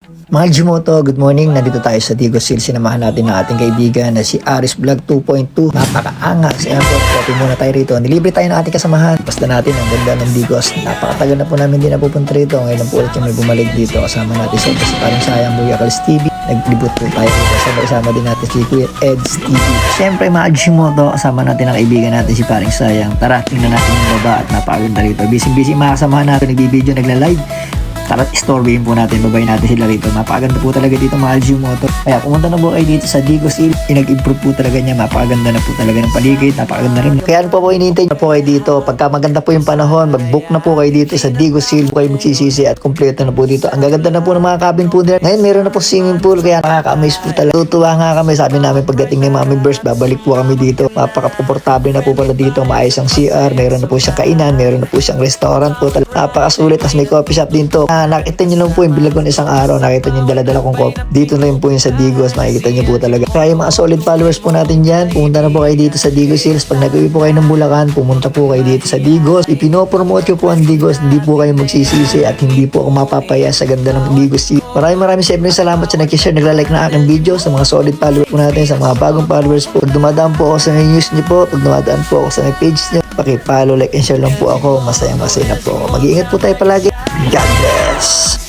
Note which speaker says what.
Speaker 1: Mga Jimoto, good morning. Nandito tayo sa Digos Hill. Sinamahan natin ng ating kaibigan na si Aris Vlog 2.2. Napakaangas. Ayan po, copy muna tayo rito. Nilibre tayo ng ating kasamahan. Basta natin ang ganda ng Digos. Napakatagal na po namin din napupunta rito. Ngayon po ulit yung may bumalik dito. Kasama natin siyempre si Parang Sayang Buyakalis TV. Naglibot po tayo rito. Kasama din natin si Kuya Eds TV. Siyempre mga Jimoto, kasama natin ang kaibigan natin si Parang Sayang. Tara, tingnan natin yung baba at napakaganda rito. Busy mga kasamahan natin. Nagbibideo, nagla-live. Tara, istorbihin po natin, babayin natin sila rito. Mapakaganda po talaga dito mga Jimoto. Kaya pumunta na po kayo dito sa Digos Hill. Nag-improve po talaga niya. Mapakaganda na po talaga ng paligid. Napakaganda rin. Kaya ano po hinihintay na po kayo dito. Pagka maganda po yung panahon, mag-book na po kayo dito sa Digos Hill. Po kayo magsisisi at kompleto na po dito. Ang gaganda na po ng mga cabin po nila. Ngayon meron na po swimming pool. Kaya nakaka-amaze po talaga. Tutuwa nga kami. Sabi namin pagdating ng mga members, babalik po kami dito. Mapaka-komportable na po pala dito. Maayos ang CR. Meron na po siyang kainan. Meron na po siyang restaurant po. Napakasulit. Tapos may coffee shop din to. Nakita nyo lang po yung bilagon isang araw. Nakita nyo yung dala-dala kong coffee. Dito na yun po yung sa Digos. Makikita nyo po talaga. Kaya yung mga solid followers po natin dyan, pumunta na po kayo dito sa Digos Hills. Pag nag-uwi po kayo ng Bulacan, pumunta po kayo dito sa Digos. Ipinopromote ko po ang Digos. Hindi po kayo magsisisi at hindi po ako mapapaya sa ganda ng Digos Hills. Maraming siyempre salamat sa nag-share, nagla-like na aking video, sa mga solid followers po natin, sa mga bagong followers po. Pag dumadaan po ako sa may news nyo po, pag dumadaan po ako sa may page nyo, paki-follow, like and share lang po ako. Masaya na po ako. Mag-iingat po tayo palagi. God bless!